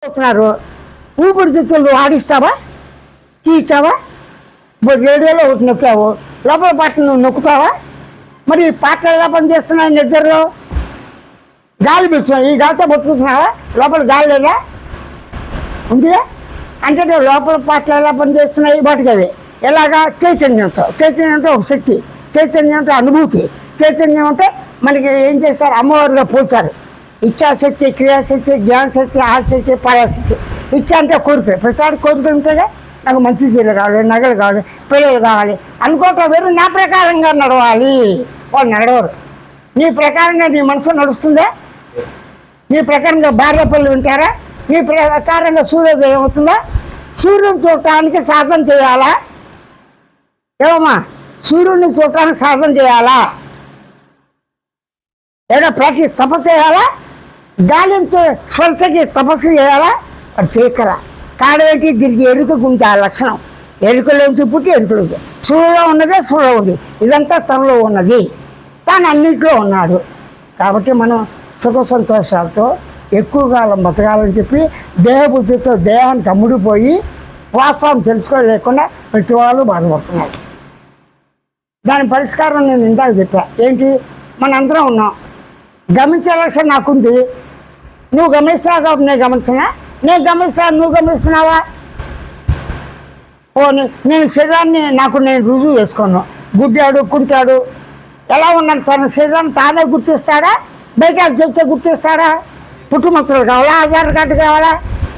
అవుతున్నారు. ఊపిరితిత్తులు ఆడిస్తావా, తీస్తావా? ఇప్పుడు రేడియోలో ఒకటి నొక్కావు, లోపల పాట నువ్వు నొక్కుతావా? మరి పాటలు ఎలా పనిచేస్తున్నాయి? నిద్రలో గాలి పీల్చున్నావు, ఈ గాలితో బతుకుతున్నావా? లోపల గాలి లేదా? ఉందిగా. అంటే లోపల పాటలు ఎలా పనిచేస్తున్నాయి? వాటికి అవి ఎలాగా? చైతన్యంతో. చైతన్యంతో ఒక శక్తి, చైతన్యంతో అనుభూతి, చైతన్యం అంటే మనకి ఏం చేస్తారు? అమ్మవారిగా పోల్చారు. ఇచ్ఛాశక్తి, క్రియాశక్తి, జ్ఞానశక్తి, ఆశక్తి, పరాశక్తి. ఇచ్చా అంటే కోరిక, ప్రతిసారి కోరికలు ఉంటేగా. నాకు మంచి చీరలు కావాలి, నగలు కావాలి, పిల్లలు కావాలి అనుకోవటం వేరు. నా ప్రకారంగా నడవాలి, వాళ్ళు నడవరు. నీ ప్రకారంగా నీ మనసు నడుస్తుందా? నీ ప్రకారంగా భార్య పనులు వింటారా? నీ ప్రకారంగా సూర్యోదయం అవుతుందా? సూర్యుని చూడటానికి సాధన చేయాలా? ఏమమ్మా, సూర్యుడిని చూడటానికి సాధన చేయాలా? ఏదో ప్రతి తపస్సు చేయాలా? గాలితో స్పర్శకి తపస్సు చేయాలా? అది చేయకరా. కాడేంటి? దీనికి ఎరుకకుంటే ఆ లక్షణం. ఎరుకలోంచి పుట్టి ఎరుకలోంచి సూర్యులో ఉన్నదే సూర్యులో ఉంది. ఇదంతా తనలో ఉన్నది, తాను అన్నింటిలో ఉన్నాడు. కాబట్టి మనం సుఖ సంతోషాలతో ఎక్కువ కాలం బతకాలని చెప్పి దేహబుద్ధితో దేహానికి అమ్ముడిపోయి వాస్తవం తెలుసుకోలేకుండా ప్రతి వాళ్ళు బాధపడుతున్నారు. దాని పరిష్కారం నేను ఇందాక చెప్పా. ఏంటి? మనందరం ఉన్నాం, గమనించే లక్ష్యం నాకుంది. నువ్వు గమనిస్తున్నావు కాబట్టి నేను గమనిస్తున్నా, నేను గమనిస్తాను, నువ్వు గమనిస్తున్నావా? నేను శరీరాన్ని నాకు నేను రుజువు చేసుకున్నాను. గుడ్డాడు, కుంటాడు, ఎలా ఉన్నాడు? తన శరీరాన్ని తానే గుర్తిస్తాడా? బయట చెప్తే గుర్తిస్తాడా? పుట్టుమతులు కావాలా? ఆధార్ కార్డు కావాలా?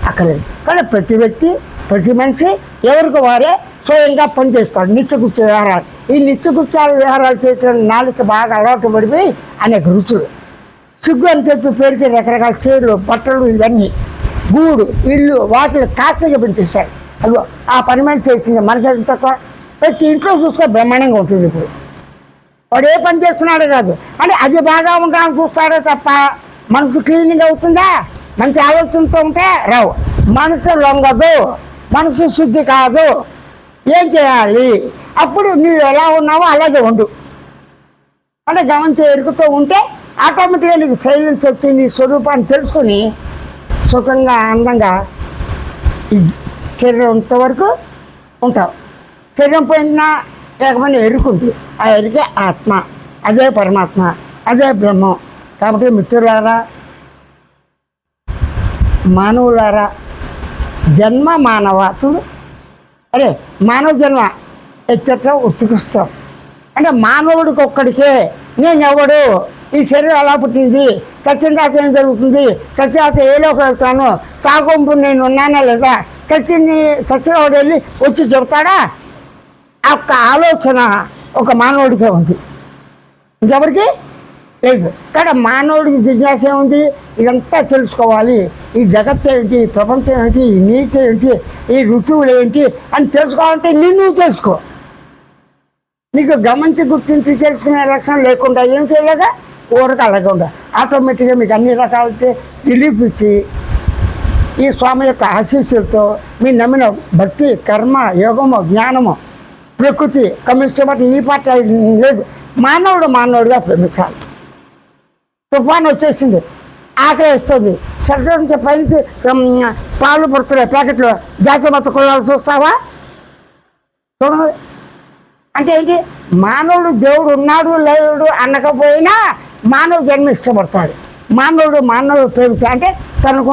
అక్కర్లేదు. కానీ ప్రతి వ్యక్తి, ప్రతి మనిషి ఎవరికి వారే స్వయంగా పనిచేస్తాడు. నిత్యకృత్య వ్యవహారాలు. ఈ నిత్యకృత్యాల వ్యవహారాలు చేయడం నాలుగు బాగా అలవాటు పడిపోయి అనేక రుచులు. సిగ్గు అని చెప్పి పేరుకి రకరకాల చీరలు, బట్టలు, ఇవన్నీ గూడు, ఇల్లు, వాటిని కాస్ట్గా పెంచిస్తారు. అదిగో ఆ పని మనిషి చేసింది. మనకి ఎంత తక్కువ? ప్రతి ఇంట్లో చూసుకో బ్రహ్మాండంగా ఉంటుంది. ఇప్పుడు వాడు ఏ పని చేస్తున్నాడో కాదు, అంటే అది బాగా ఉండాలని చూస్తాడో తప్ప మనసు క్లీనింగ్ అవుతుందా? మంచి ఆలోచనతో ఉంటే రావు. మనసు లొంగదు, మనసు శుద్ధి కాదు. ఏం చేయాలి? అప్పుడు నువ్వు ఎలా ఉన్నావో అలాగే ఉండు. అంటే గమనించే ఎరుకుతూ ఉంటే ఆటోమేటిక్గా నీకు సైలెన్స్ వచ్చి నీ స్వరూపాన్ని తెలుసుకొని సుఖంగా ఆనందంగా ఈ శరీరం ఇంతవరకు ఉంటావు. శరీరం పోయినా లేకపోయినా ఎరుకుంది. ఆ ఎరుకే ఆత్మ, అదే పరమాత్మ, అదే బ్రహ్మం. కాబట్టి మిత్రులారా, మానవులారా, జన్మ మానవతుడు, అరే మానవ జన్మ ఎచ్చట ఉత్కృష్టం. అంటే మానవుడికి ఒక్కడికే నేను ఎవడు, ఈ శరీరం ఎలా పుట్టింది, చచ్చిన తర్వాత ఏం జరుగుతుంది, చచ్చిన తర్వాత ఏలోకి వెళ్తాను, చాకొంపు నేను ఉన్నానా లేదా, చచ్చిన వాడు వెళ్ళి వచ్చి చెబుతాడా? ఆ ఒక్క ఆలోచన ఒక మానవుడికే ఉంది, ఇంకెవరికి లేదు. కానీ మానవుడికి జిజ్ఞాస ఏముంది? ఇదంతా తెలుసుకోవాలి. ఈ జగత్తు ఏంటి, ప్రపంచం ఏంటి, ఈ నీతి ఏంటి, ఈ రుచువులు ఏంటి అని తెలుసుకోవాలంటే నిన్ను తెలుసుకో. నీకు గమనించి గుర్తించి తెలుసుకునే లక్షణం లేకుండా ఏం చేయలేదా? ఊరకు అలాగే ఉండ. ఆటోమేటిక్గా మీకు అన్ని రకాలైతే రిలీఫ్ ఇచ్చి ఈ స్వామి యొక్క ఆశీస్సులతో మీ నమ్మిన భక్తి, కర్మ, యోగము, జ్ఞానము, ప్రకృతి, కమ్యూనిస్ట్ పార్టీ ఈ పార్టీ లేదు. మానవుడిగా ప్రేమించాలి. తుఫాను వచ్చేసింది, ఆకలి వేస్తుంది, చెట్ల నుంచి పైనుంచి పాలు పడుతున్నాయి ప్యాకెట్లు, జాతీయ మత కులాలు చూస్తావా? చూడండి. అంటే ఏంటి? మానవుడు దేవుడు ఉన్నాడు లేడు అనకపోయినా మానవ జన్మ ఇష్టపడతాడు. మానవుడు ప్రేమించాడు అంటే తనకు